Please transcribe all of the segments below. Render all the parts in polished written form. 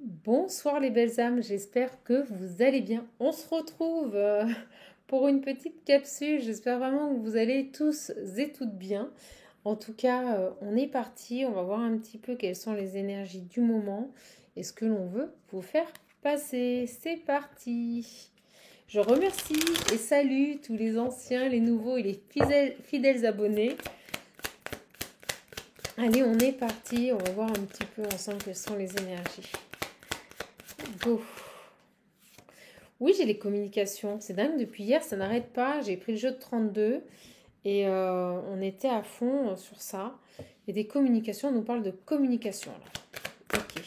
Bonsoir les belles âmes, j'espère que vous allez bien. On se retrouve pour une petite capsule. J'espère vraiment que vous allez tous et toutes bien. En tout cas, on est parti. On va voir un petit peu quelles sont les énergies du moment et ce que l'on veut vous faire passer. C'est parti. Je remercie et salue tous les anciens, les nouveaux et les fidèles abonnés. Allez, on est parti. On va voir un petit peu ensemble quelles sont les énergies. Go. Oui, j'ai les communications. C'est dingue, depuis hier, ça n'arrête pas. J'ai pris le jeu de 32 et on était à fond sur ça. Et des communications, on nous parle de communication là. Ok.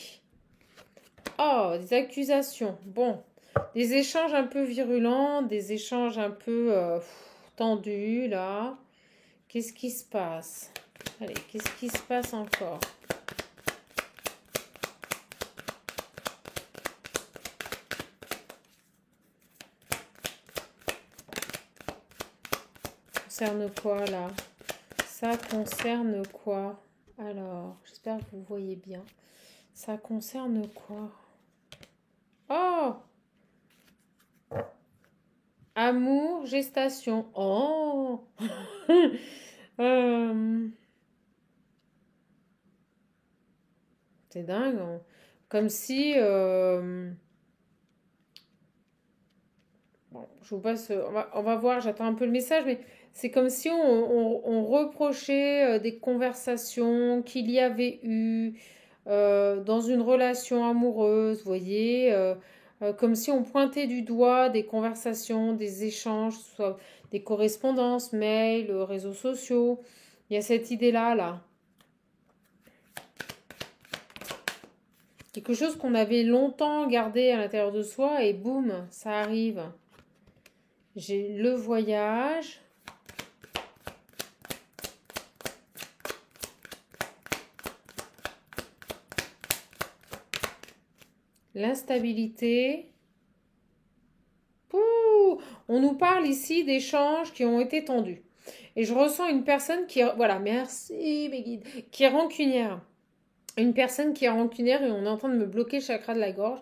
Oh, des accusations. Bon, des échanges un peu virulents, des échanges un peu tendus là. Qu'est-ce qui se passe? Allez, qu'est-ce qui se passe encore? Concerne quoi là? Ça concerne quoi? Alors, j'espère que vous voyez bien. Ça concerne quoi? Oh! Amour, gestation. Oh! Euh, c'est dingue, hein. Comme si... bon, je vous passe... On va voir, j'attends un peu le message, mais c'est comme si on reprochait des conversations qu'il y avait eu dans une relation amoureuse, vous voyez, comme si on pointait du doigt des conversations, des échanges, soit des correspondances, mails, réseaux sociaux. Il y a cette idée-là, là. Quelque chose qu'on avait longtemps gardé à l'intérieur de soi et boum, ça arrive. J'ai le voyage. L'instabilité. Pouh, on nous parle ici d'échanges qui ont été tendus. Et je ressens une personne qui... Voilà, merci mes guides. Qui est rancunière. Une personne qui est rancunière et on est en train de me bloquer le chakra de la gorge.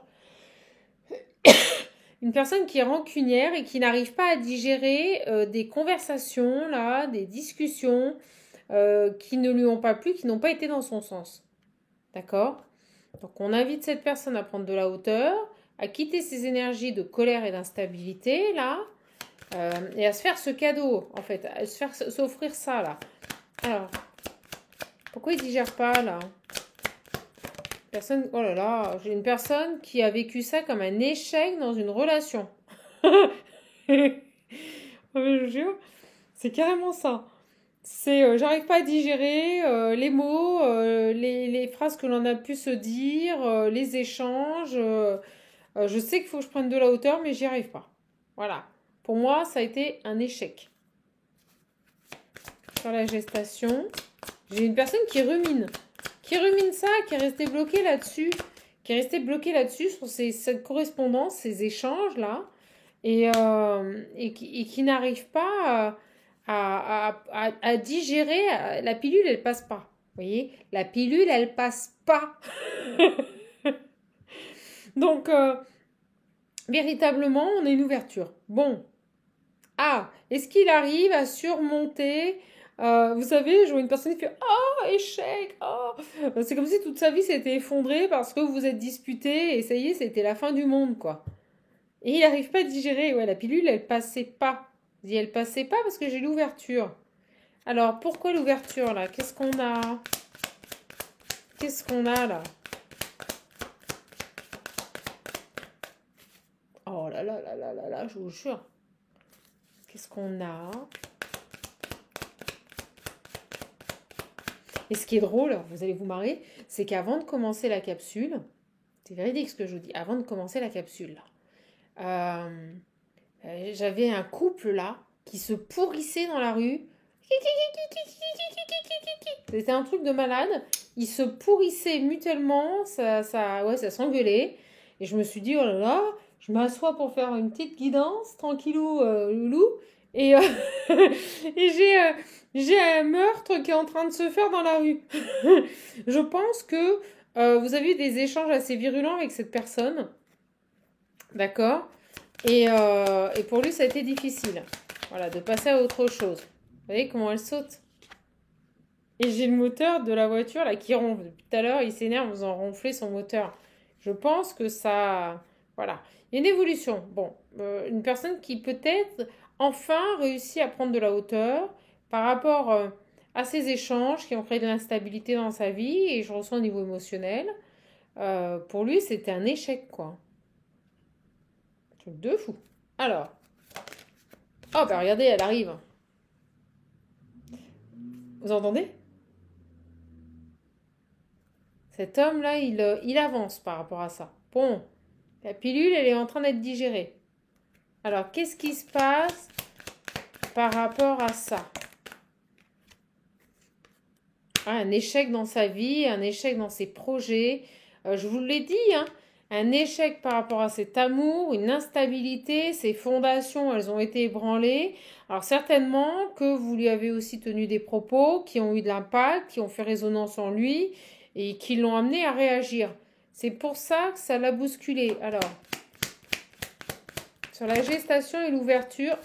Une personne qui est rancunière et qui n'arrive pas à digérer des conversations, là, des discussions qui ne lui ont pas plu, qui n'ont pas été dans son sens. D'accord? Donc on invite cette personne à prendre de la hauteur, à quitter ses énergies de colère et d'instabilité, là, et à se faire ce cadeau, en fait, à se faire s'offrir ça, là. Alors, pourquoi il ne digère pas, là? Personne, oh là là, j'ai une personne qui a vécu ça comme un échec dans une relation. Je jure, c'est carrément ça. C'est j'arrive pas à digérer les mots, les phrases que l'on a pu se dire, les échanges. Je sais qu'il faut que je prenne de la hauteur, mais j'y arrive pas. Voilà. Pour moi, ça a été un échec. Sur la gestation, j'ai une personne qui rumine ça, qui est restée bloquée là-dessus, sur cette correspondance, ces échanges là, et qui n'arrive pas à digérer. La pilule, elle passe pas. Vous voyez, la pilule, elle passe pas. Donc, véritablement, on a une ouverture. Bon. Ah, est-ce qu'il arrive à surmonter vous savez, je vois une personne qui fait oh, échec, oh. C'est comme si toute sa vie s'était effondrée parce que vous vous êtes disputé et ça y est, c'était la fin du monde, quoi. Et il n'arrive pas à digérer. Ouais, la pilule, elle passait pas. Je dis, elle passait pas parce que j'ai l'ouverture. Alors, pourquoi l'ouverture, là? Qu'est-ce qu'on a? Qu'est-ce qu'on a, là? Oh là là là là là là, je vous jure. Qu'est-ce qu'on a? Et ce qui est drôle, vous allez vous marrer, c'est qu'avant de commencer la capsule, c'est véridique ce que je vous dis, avant de commencer la capsule, là, j'avais un couple là qui se pourrissait dans la rue. C'était un truc de malade. Ils se pourrissaient mutuellement, ouais, ça s'engueulait. Et je me suis dit, oh là là, je m'assois pour faire une petite guidance, tranquillou, loulou. Et, et j'ai un meurtre qui est en train de se faire dans la rue. Je pense que Vous avez eu des échanges assez virulents avec cette personne. D'accord? Et pour lui, ça a été difficile. Voilà, de passer à autre chose. Vous voyez comment elle saute? Et j'ai le moteur de la voiture là qui ronfle. Depuis tout à l'heure, il s'énerve en faisant ronfler son moteur. Je pense que ça... Voilà. Il y a une évolution. Bon, une personne qui peut-être enfin réussit à prendre de la hauteur par rapport à ces échanges qui ont créé de l'instabilité dans sa vie et je ressens au niveau émotionnel. Pour lui, c'était un échec, quoi. Truc de fou. Alors, oh bah regardez, elle arrive. Vous entendez? Cet homme-là, il avance par rapport à ça. Bon, la pilule, elle est en train d'être digérée. Alors, qu'est-ce qui se passe par rapport à ça? Un échec dans sa vie, un échec dans ses projets. Je vous l'ai dit, hein, un échec par rapport à cet amour, une instabilité, ses fondations, elles ont été ébranlées. Alors certainement que vous lui avez aussi tenu des propos qui ont eu de l'impact, qui ont fait résonance en lui et qui l'ont amené à réagir. C'est pour ça que ça l'a bousculé. Alors, sur la gestation et l'ouverture,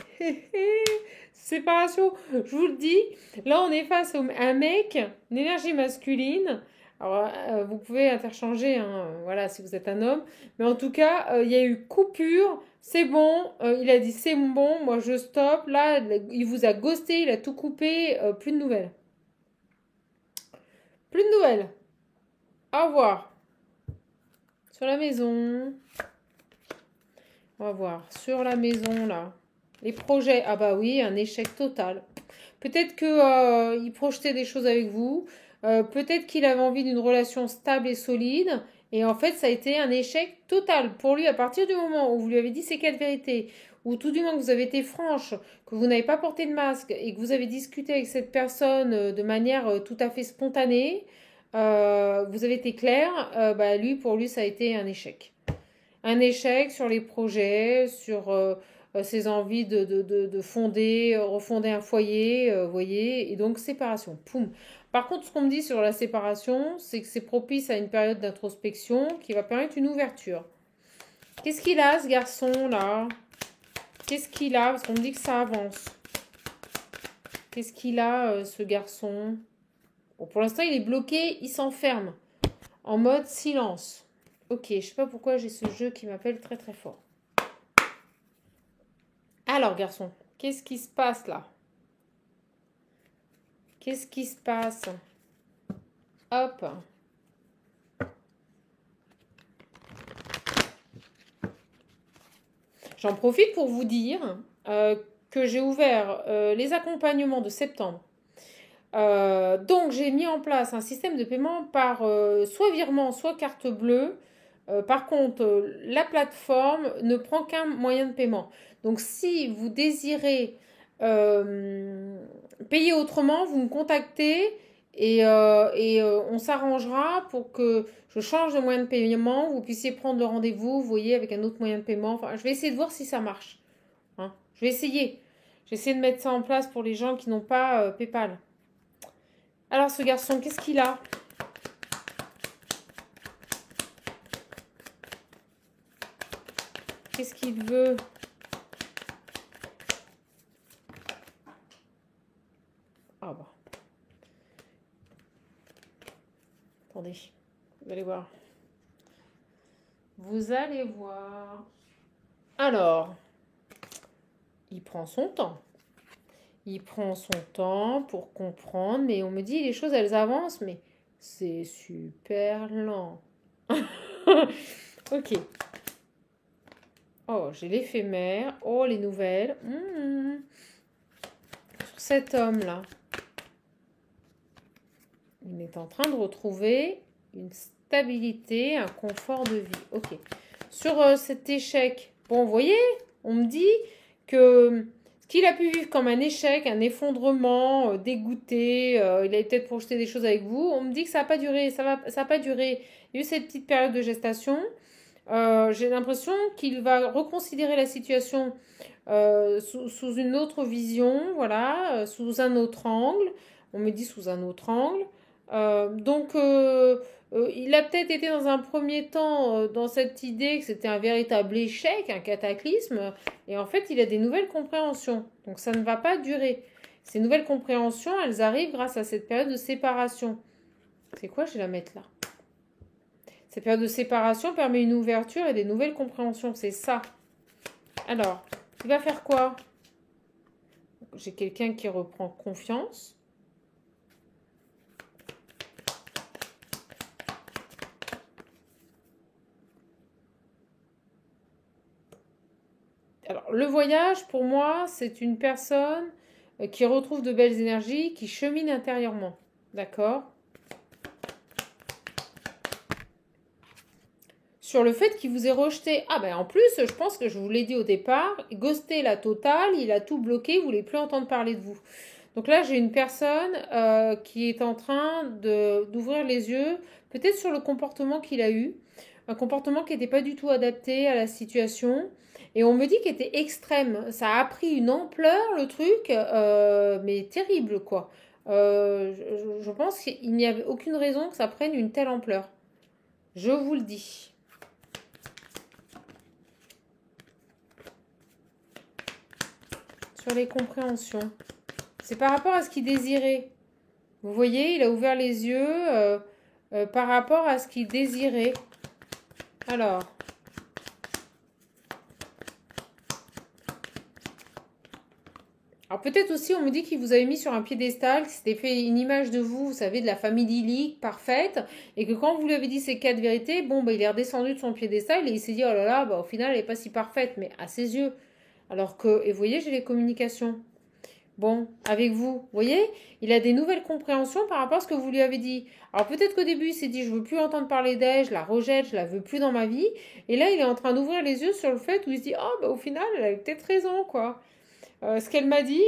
séparation, je vous le dis, là on est face à un mec, une énergie masculine. Alors vous pouvez interchanger, hein, voilà, si vous êtes un homme. Mais en tout cas, il y a eu coupure, c'est bon. Il a dit c'est bon, moi je stoppe. Là, il vous a ghosté, il a tout coupé, plus de nouvelles. Plus de nouvelles. Au revoir. Sur la maison. On va voir. Sur la maison, là. Les projets. Ah bah oui, un échec total. Peut-être qu'il projetait des choses avec vous. Peut-être qu'il avait envie d'une relation stable et solide. Et en fait, ça a été un échec total pour lui à partir du moment où vous lui avez dit ces quatre vérités, ou tout du moins que vous avez été franche, que vous n'avez pas porté de masque et que vous avez discuté avec cette personne de manière tout à fait spontanée. Vous avez été clair. Bah, pour lui, ça a été un échec. Un échec sur les projets, sur ses envies de fonder, refonder un foyer, vous voyez, et donc séparation. Poum. Par contre, ce qu'on me dit sur la séparation, c'est que c'est propice à une période d'introspection qui va permettre une ouverture. Qu'est-ce qu'il a, ce garçon-là? Qu'est-ce qu'il a? Parce qu'on me dit que ça avance. Qu'est-ce qu'il a, ce garçon? Bon, pour l'instant, il est bloqué, il s'enferme en mode silence. Ok, je sais pas pourquoi j'ai ce jeu qui m'appelle très très fort. Alors, garçon, qu'est-ce qui se passe là? Qu'est-ce qui se passe? Hop. J'en profite pour vous dire que j'ai ouvert les accompagnements de septembre. Donc, j'ai mis en place un système de paiement par soit virement, soit carte bleue. Par contre, la plateforme ne prend qu'un moyen de paiement. Donc, si vous désirez payer autrement, vous me contactez et on s'arrangera pour que je change de moyen de paiement. Vous puissiez prendre le rendez-vous, vous voyez, avec un autre moyen de paiement. Enfin, je vais essayer de voir si ça marche. Hein. Je vais essayer. J'essaie de mettre ça en place pour les gens qui n'ont pas PayPal. Alors, ce garçon, qu'est-ce qu'il a? Qu'est-ce qu'il veut? Ah bah. Attendez. Vous allez voir. Vous allez voir. Alors, il prend son temps. Il prend son temps pour comprendre, mais on me dit les choses, elles avancent, mais c'est super lent. Ok. Oh, j'ai l'éphémère. Oh, les nouvelles. Sur cet homme-là. Il est en train de retrouver une stabilité, un confort de vie. Ok. Sur cet échec, bon, vous voyez, on me dit que ce qu'il a pu vivre comme un échec, un effondrement, dégoûté, il avait peut-être projeté des choses avec vous. On me dit que ça n'a pas duré, ça n'a pas duré. Il y a eu cette petite période de gestation. J'ai l'impression qu'il va reconsidérer la situation sous une autre vision, voilà, sous un autre angle. On me dit sous un autre angle. Donc, Il a peut-être été dans un premier temps dans cette idée que c'était un véritable échec, un cataclysme, et en fait, il a des nouvelles compréhensions. Donc, ça ne va pas durer. Ces nouvelles compréhensions, elles arrivent grâce à cette période de séparation. C'est quoi? Je vais la mettre là. Cette période de séparation permet une ouverture et des nouvelles compréhensions. C'est ça. Alors, il va faire quoi? J'ai quelqu'un qui reprend confiance. Alors, le voyage, pour moi, c'est une personne qui retrouve de belles énergies, qui chemine intérieurement. D'accord? Sur le fait qu'il vous ait rejeté. Ah ben en plus, je pense que je vous l'ai dit au départ, ghosté la totale, il a tout bloqué, vous voulez plus entendre parler de vous. Donc là, j'ai une personne qui est en train d'ouvrir les yeux, peut-être sur le comportement qu'il a eu, un comportement qui n'était pas du tout adapté à la situation. Et on me dit qu'il était extrême. Ça a pris une ampleur, le truc, mais terrible, quoi. Je pense qu'il n'y avait aucune raison que ça prenne une telle ampleur. Je vous le dis. Sur les compréhensions. C'est par rapport à ce qu'il désirait. Vous voyez, il a ouvert les yeux par rapport à ce qu'il désirait. Alors. Alors peut-être aussi, on me dit qu'il vous avait mis sur un piédestal, qu'il s'était fait une image de vous, vous savez, de la famille idyllique, parfaite, et que quand vous lui avez dit ces 4 vérités, bon, bah, il est redescendu de son piédestal et il s'est dit, oh là là, bah, au final, elle n'est pas si parfaite, mais à ses yeux. Alors que, et vous voyez, j'ai les communications. Bon, avec vous voyez, il a des nouvelles compréhensions par rapport à ce que vous lui avez dit. Alors peut-être qu'au début, il s'est dit, je veux plus entendre parler d'elle, je la rejette, je la veux plus dans ma vie. Et là, il est en train d'ouvrir les yeux sur le fait où il se dit, oh, bah, au final, elle avait peut-être raison, quoi. Ce qu'elle m'a dit,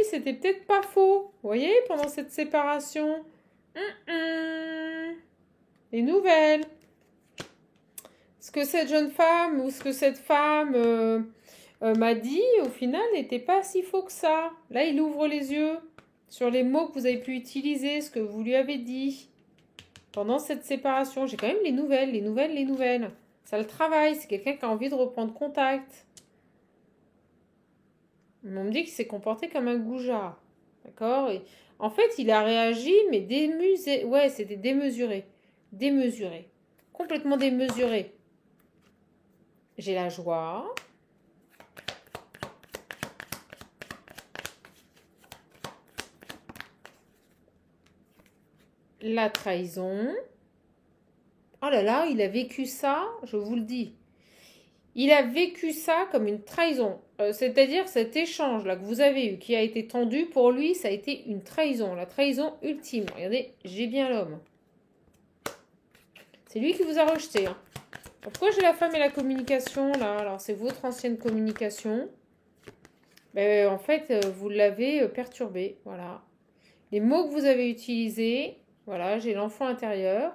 c'était peut-être pas faux. Vous voyez, pendant cette séparation. Les nouvelles. Ce que cette jeune femme ou ce que cette femme m'a dit, au final, n'était pas si faux que ça. Là, il ouvre les yeux sur les mots que vous avez pu utiliser, ce que vous lui avez dit pendant cette séparation. J'ai quand même les nouvelles. Ça le travaille, c'est quelqu'un qui a envie de reprendre contact. On me dit qu'il s'est comporté comme un goujat. D'accord? Et en fait, il a réagi, mais ouais, c'était démesuré. Démesuré. Complètement démesuré. J'ai la joie. La trahison. Oh là là, il a vécu ça, je vous le dis. Il a vécu ça comme une trahison. C'est-à-dire cet échange-là que vous avez eu, qui a été tendu, pour lui, ça a été une trahison. La trahison ultime. Regardez, j'ai bien l'homme. C'est lui qui vous a rejeté. Hein. Pourquoi j'ai la femme et la communication, là? Alors, c'est votre ancienne communication. Ben, en fait, vous l'avez perturbé. Voilà. Les mots que vous avez utilisés. Voilà, j'ai l'enfant intérieur.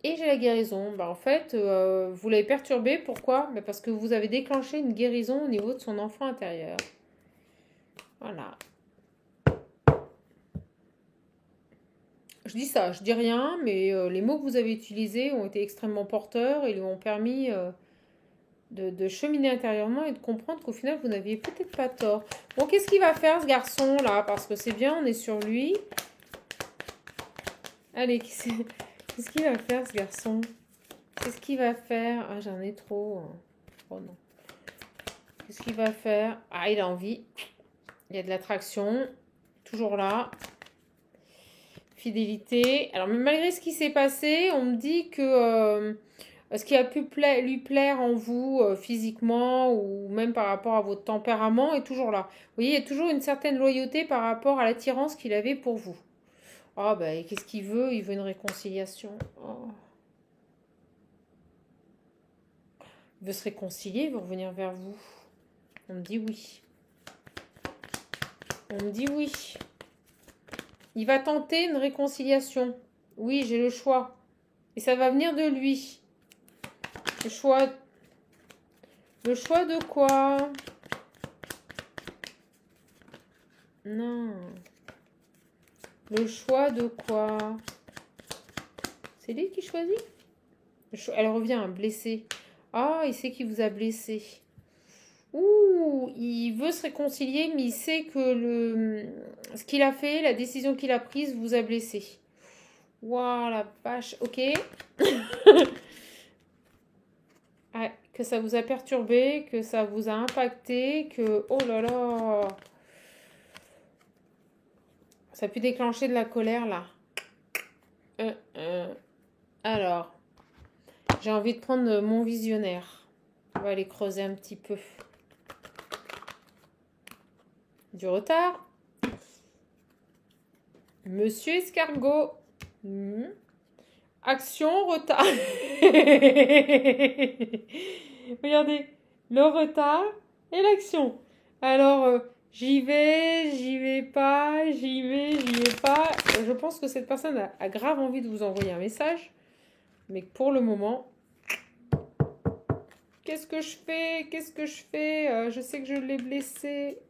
Et j'ai la guérison. Bah, en fait, vous l'avez perturbé. Pourquoi? Bah, parce que vous avez déclenché une guérison au niveau de son enfant intérieur. Voilà. Je dis ça, je dis rien, mais les mots que vous avez utilisés ont été extrêmement porteurs et lui ont permis de cheminer intérieurement et de comprendre qu'au final, vous n'aviez peut-être pas tort. Bon, qu'est-ce qu'il va faire, ce garçon-là? Parce que c'est bien, on est sur lui. Allez, qu'est-ce qu'il va faire, ce garçon? Qu'est-ce qu'il va faire? Ah, j'en ai trop. Oh non. Qu'est-ce qu'il va faire? Ah, il a envie. Il y a de l'attraction. Toujours là. Fidélité. Alors, malgré ce qui s'est passé, on me dit que ce qui a pu lui plaire en vous physiquement ou même par rapport à votre tempérament est toujours là. Vous voyez, il y a toujours une certaine loyauté par rapport à l'attirance qu'il avait pour vous. Ah, bah, et qu'est-ce qu'il veut? Il veut une réconciliation. Oh. Il veut se réconcilier, il veut revenir vers vous. On me dit oui. On me dit oui. Il va tenter une réconciliation. Oui, j'ai le choix. Et ça va venir de lui. Le choix de quoi? Non. Le choix de quoi? C'est lui qui choisit? Elle revient, blessée. Ah, il sait qu'il vous a blessé. Ouh, il veut se réconcilier, mais il sait que ce qu'il a fait, la décision qu'il a prise, vous a blessé. Waouh, la vache. Ok. Ouais, que ça vous a perturbé, que ça vous a impacté, que... Oh là là. Ça a pu déclencher de la colère, là. Alors, j'ai envie de prendre mon visionnaire. On va aller creuser un petit peu. Du retard. Monsieur Escargot. Action, retard. Regardez, le retard et l'action. Alors, j'y vais pas, j'y vais pas. Je pense que cette personne a grave envie de vous envoyer un message. Mais pour le moment, qu'est-ce que je fais? Je sais que je l'ai blessé.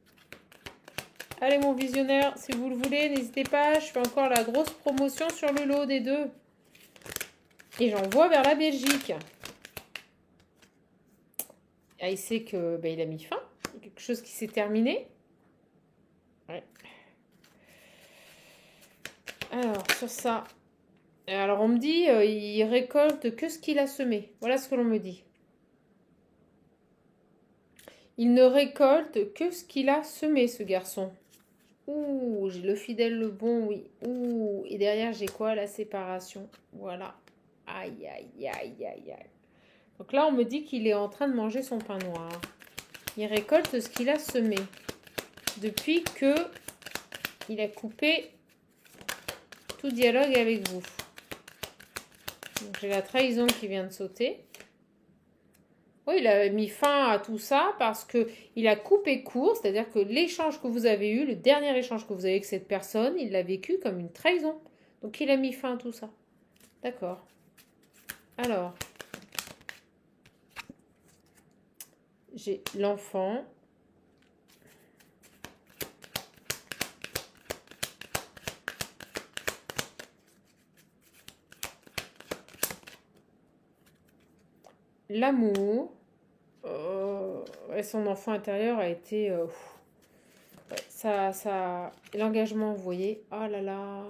Allez, mon visionnaire, si vous le voulez, n'hésitez pas. Je fais encore la grosse promotion sur le lot des deux. Et j'envoie vers la Belgique. Ah, il sait que il a mis fin. Il y a quelque chose qui s'est terminé. Ouais. Alors, sur ça. Alors, on me dit, il récolte que ce qu'il a semé. Voilà ce que l'on me dit. Il ne récolte que ce qu'il a semé, ce garçon. Ouh, j'ai le fidèle, le bon, oui. Ouh, et derrière, j'ai quoi? La séparation. Voilà. Aïe, aïe, aïe, aïe, aïe. Donc là, on me dit qu'il est en train de manger son pain noir. Il récolte ce qu'il a semé. Depuis que il a coupé tout dialogue avec vous. Donc j'ai la trahison qui vient de sauter. Oui, il a mis fin à tout ça parce que il a coupé court, c'est-à-dire que l'échange que vous avez eu, le dernier échange que vous avez eu avec cette personne, il l'a vécu comme une trahison. Donc il a mis fin à tout ça. D'accord. Alors, j'ai l'enfant. L'amour. Ouais, son enfant intérieur a été... ouais, ça... L'engagement, vous voyez. Oh là là.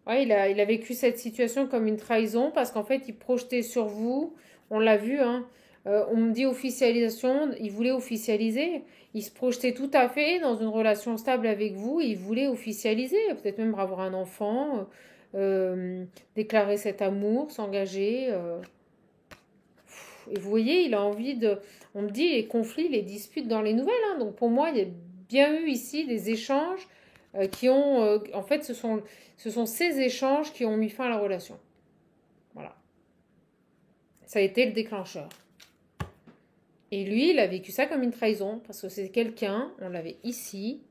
Ouais, il a vécu cette situation comme une trahison parce qu'en fait, il projetait sur vous. On l'a vu, hein. On me dit officialisation. Il voulait officialiser. Il se projetait tout à fait dans une relation stable avec vous. Il voulait officialiser. Peut-être même avoir un enfant. Déclarer cet amour, s'engager. Et vous voyez, il a envie de... On me dit les conflits, les disputes dans les nouvelles. Hein. Donc pour moi, il y a bien eu ici des échanges qui ont... en fait, ce sont ces échanges qui ont mis fin à la relation. Voilà. Ça a été le déclencheur. Et lui, il a vécu ça comme une trahison. Parce que c'est quelqu'un, on l'avait ici,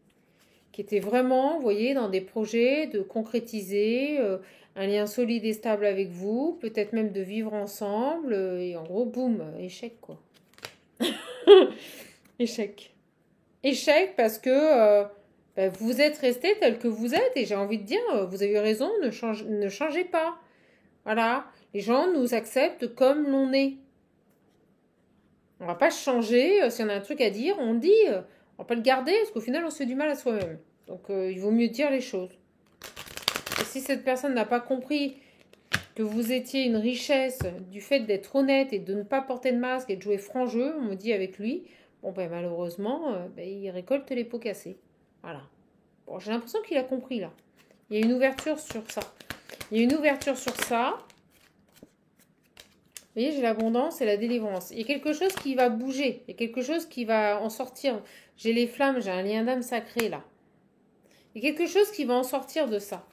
qui était vraiment, vous voyez, dans des projets de concrétiser... un lien solide et stable avec vous, peut-être même de vivre ensemble, et en gros, boum, échec, quoi. Échec. Échec parce que vous êtes resté tel que vous êtes, et j'ai envie de dire, vous avez eu raison, ne changez pas. Voilà, les gens nous acceptent comme l'on est. On va pas changer, si on a un truc à dire, on dit, on va pas le garder, parce qu'au final, on se fait du mal à soi-même. Donc, il vaut mieux dire les choses. Et si cette personne n'a pas compris que vous étiez une richesse du fait d'être honnête et de ne pas porter de masque et de jouer franc jeu, on me dit avec lui, bon ben malheureusement, il récolte les pots cassés. Voilà. Bon, j'ai l'impression qu'il a compris là. Il y a une ouverture sur ça. Il y a une ouverture sur ça. Vous voyez, j'ai l'abondance et la délivrance. Il y a quelque chose qui va bouger. Il y a quelque chose qui va en sortir. J'ai les flammes, j'ai un lien d'âme sacré là. Il y a quelque chose qui va en sortir de ça.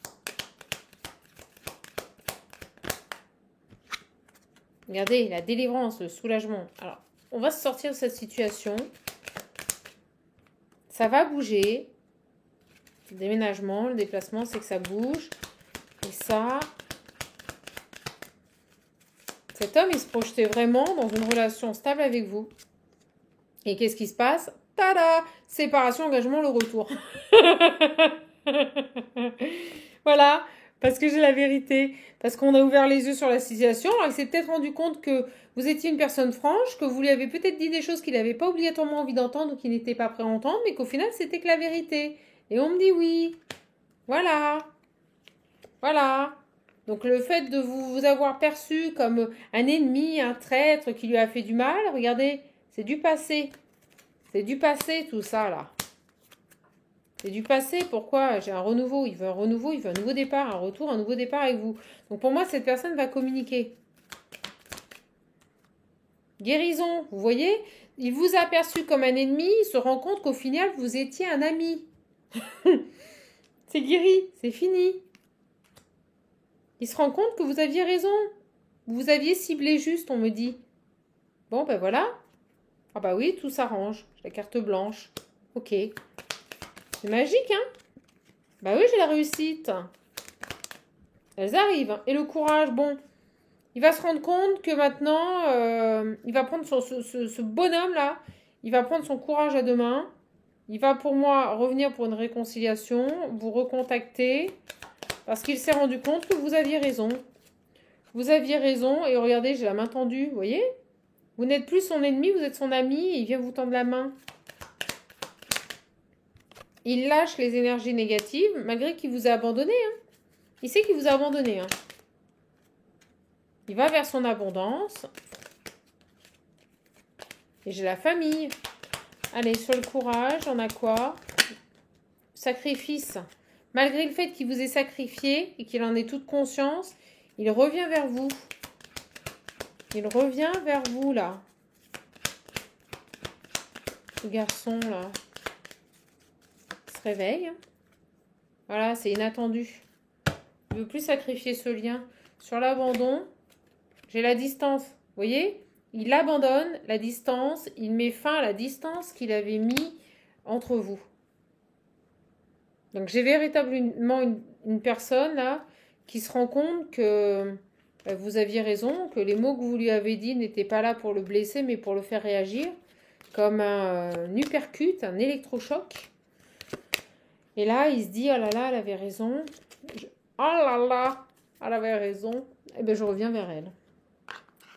Regardez, la délivrance, le soulagement. Alors, on va se sortir de cette situation. Ça va bouger. Le déménagement, le déplacement, c'est que ça bouge. Et ça... Cet homme, il se projetait vraiment dans une relation stable avec vous. Et qu'est-ce qui se passe? Tada! Séparation, engagement, le retour. Voilà. Parce que j'ai la vérité. Parce qu'on a ouvert les yeux sur la situation. Alors, il s'est peut-être rendu compte que vous étiez une personne franche, que vous lui avez peut-être dit des choses qu'il n'avait pas obligatoirement envie d'entendre ou qu'il n'était pas prêt à entendre, mais qu'au final, c'était que la vérité. Et on me dit oui. Voilà. Voilà. Donc le fait de vous avoir perçu comme un ennemi, un traître qui lui a fait du mal, regardez, c'est du passé. C'est du passé tout ça là. C'est du passé. Pourquoi? J'ai un renouveau. Il veut un renouveau, il veut un nouveau départ, un retour, un nouveau départ avec vous. Donc pour moi, cette personne va communiquer. Guérison, vous voyez? Il vous a perçu comme un ennemi, il se rend compte qu'au final, vous étiez un ami. C'est guéri, c'est fini. Il se rend compte que vous aviez raison. Vous aviez ciblé juste, on me dit. Bon, ben voilà. Ah bah oui, tout s'arrange. J'ai la carte blanche. Ok. C'est magique, hein? Bah oui, j'ai la réussite. Elles arrivent. Et le courage, bon. Il va se rendre compte que maintenant, il va prendre ce bonhomme-là. Il va prendre son courage à deux mains. Il va pour moi revenir pour une réconciliation, vous recontacter. Parce qu'il s'est rendu compte que vous aviez raison. Vous aviez raison. Et regardez, j'ai la main tendue, vous voyez? Vous n'êtes plus son ennemi, vous êtes son ami. Et il vient vous tendre la main. Il lâche les énergies négatives, malgré qu'il vous a abandonné. Hein. Il sait qu'il vous a abandonné. Hein. Il va vers son abondance. Et j'ai la famille. Allez, sur le courage, on a quoi? Sacrifice. Malgré le fait qu'il vous ait sacrifié et qu'il en ait toute conscience, il revient vers vous. Il revient vers vous, là. Ce garçon, là. Il se réveille. Voilà, c'est inattendu. Il ne veut plus sacrifier ce lien. Sur l'abandon, j'ai la distance. Vous voyez? Il abandonne la distance. Il met fin à la distance qu'il avait mis entre vous. Donc, j'ai véritablement une personne, là, qui se rend compte que vous aviez raison, que les mots que vous lui avez dit n'étaient pas là pour le blesser, mais pour le faire réagir, comme un uppercut, un électrochoc. Et là, il se dit, oh là là, elle avait raison. Oh là là, elle avait raison. Et bien, je reviens vers elle.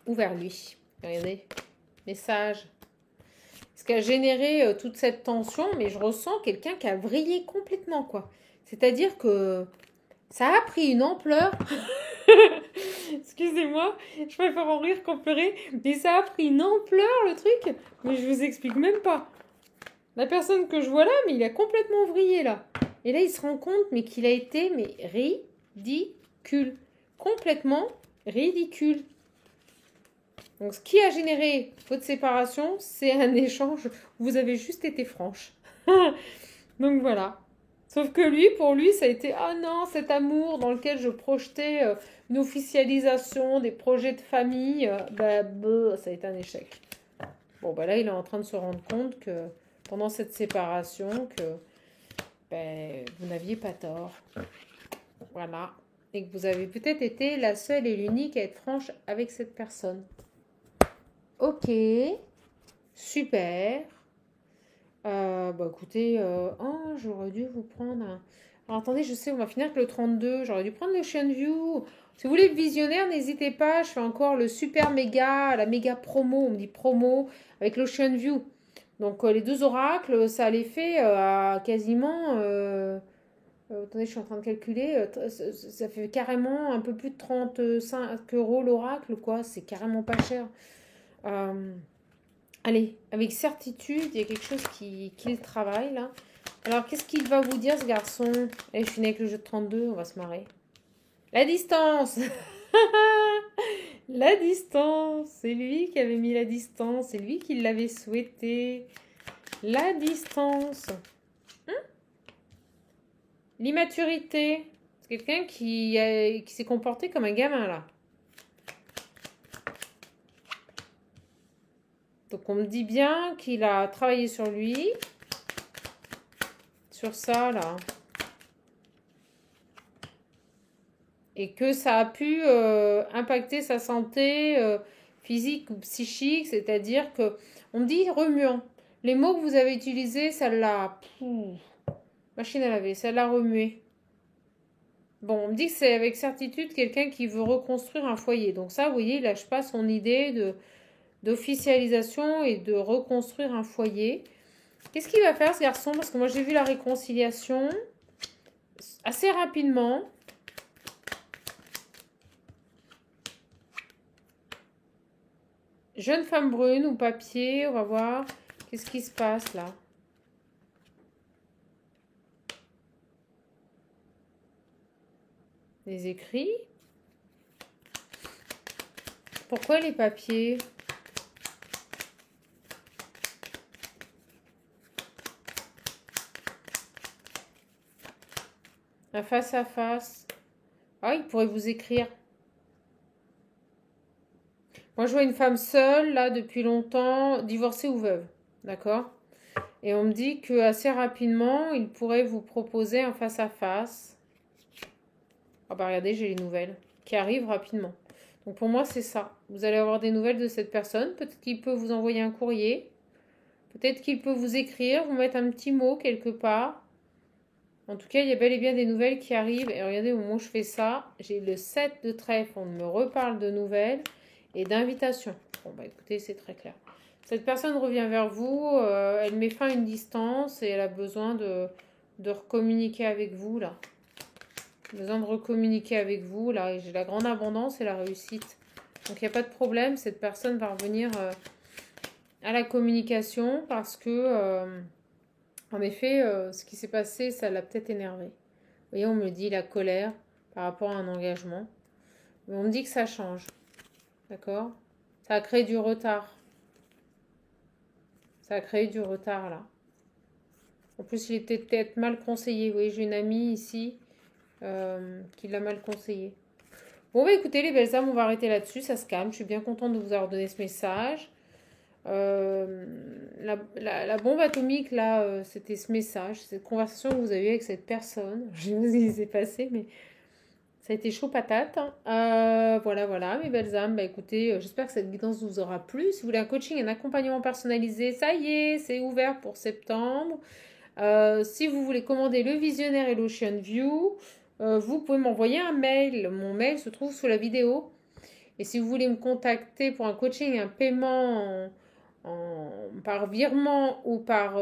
Ou vers lui. Regardez, message. Ce qui a généré toute cette tension, mais je ressens quelqu'un qui a vrillé complètement, quoi. C'est-à-dire que ça a pris une ampleur. Excusez-moi, je préfère en rire qu'en pleurer, mais ça a pris une ampleur, le truc, mais je vous explique même pas. La personne que je vois là, mais il a complètement vrillé, là. Et là, il se rend compte, mais qu'il a été, mais ridicule. Complètement ridicule. Donc, ce qui a généré votre séparation, c'est un échange. Vous avez juste été franche. Donc, voilà. Sauf que lui, pour lui, ça a été, ah non, cet amour dans lequel je projetais une officialisation, des projets de famille, ça a été un échec. Bon, bah là, il est en train de se rendre compte que pendant cette séparation, que vous n'aviez pas tort. Voilà. Et que vous avez peut-être été la seule et l'unique à être franche avec cette personne. Ok, super. Écoutez, j'aurais dû vous prendre un... Alors attendez, je sais, on va finir avec le 32. J'aurais dû prendre l'Ocean View. Si vous voulez le visionnaire, n'hésitez pas. Je fais encore le super méga, la méga promo. On me dit promo avec l'Ocean View. Donc les deux oracles, ça les fait à quasiment... attendez, je suis en train de calculer. Ça fait carrément un peu plus de 35 € l'oracle, quoi. C'est carrément pas cher. Allez, avec certitude, il y a quelque chose qui le travaille, là. Alors, qu'est-ce qu'il va vous dire, ce garçon? Allez, je finis avec le jeu de 32, on va se marrer. La distance. La distance. C'est lui qui avait mis la distance. C'est lui qui l'avait souhaité. La distance. L'immaturité. C'est quelqu'un qui s'est comporté comme un gamin, là. Donc, on me dit bien qu'il a travaillé sur lui. Sur ça, là. Et que ça a pu impacter sa santé physique ou psychique. C'est-à-dire que, on me dit remuant. Les mots que vous avez utilisés, ça l'a... Machine à laver, ça l'a remué. Bon, on me dit que c'est avec certitude quelqu'un qui veut reconstruire un foyer. Donc ça, vous voyez, il lâche pas son idée d'officialisation et de reconstruire un foyer. Qu'est-ce qu'il va faire ce garçon? Parce que moi j'ai vu la réconciliation assez rapidement. Jeune femme brune ou papier, on va voir. Qu'est-ce qui se passe là? Les écrits. Pourquoi les papiers? Un face à face. Ah, il pourrait vous écrire. Moi, je vois une femme seule, là, depuis longtemps, divorcée ou veuve. D'accord? Et on me dit que assez rapidement, il pourrait vous proposer un face à face. Ah bah regardez, j'ai les nouvelles qui arrivent rapidement. Donc pour moi, c'est ça. Vous allez avoir des nouvelles de cette personne. Peut-être qu'il peut vous envoyer un courrier. Peut-être qu'il peut vous écrire, vous mettre un petit mot quelque part. En tout cas, il y a bel et bien des nouvelles qui arrivent. Et regardez, au moment où je fais ça, j'ai le 7 de trèfle. On me reparle de nouvelles et d'invitations. Bon, bah écoutez, c'est très clair. Cette personne revient vers vous. Elle met fin à une distance et elle a besoin de recommuniquer avec vous, là. Besoin de recommuniquer avec vous. Là, j'ai la grande abondance et la réussite. Donc, il n'y a pas de problème. Cette personne va revenir à la communication parce que, en effet, ce qui s'est passé, ça l'a peut-être énervé. Vous voyez, on me dit la colère par rapport à un engagement. Mais on me dit que ça change. D'accord? Ça a créé du retard. Ça a créé du retard, là. En plus, il était peut-être mal conseillé. Vous voyez, j'ai une amie ici qui l'a mal conseillé. Bon, bah écoutez, les belles âmes, on va arrêter là-dessus. Ça se calme. Je suis bien contente de vous avoir donné ce message. La bombe atomique, là, c'était ce message, cette conversation que vous avez eue avec cette personne. Je sais pas ce qui s'est passé, mais ça a été chaud patate. Voilà, mes belles âmes. Bah écoutez, j'espère que cette guidance vous aura plu. Si vous voulez un coaching, un accompagnement personnalisé, ça y est, c'est ouvert pour septembre. Si vous voulez commander le visionnaire et l'Ocean View, vous pouvez m'envoyer un mail. Mon mail se trouve sous la vidéo. Et si vous voulez me contacter pour un coaching, un paiement par virement ou par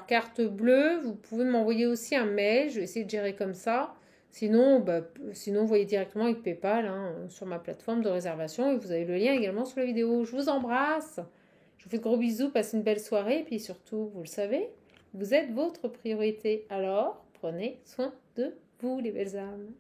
carte bleue, vous pouvez m'envoyer aussi un mail. Je vais essayer de gérer comme ça. Sinon, vous voyez directement avec PayPal sur ma plateforme de réservation et vous avez le lien également sous la vidéo. Je vous embrasse. Je vous fais de gros bisous. Passez une belle soirée. Et puis surtout, vous le savez, vous êtes votre priorité. Alors, prenez soin de vous, les belles âmes.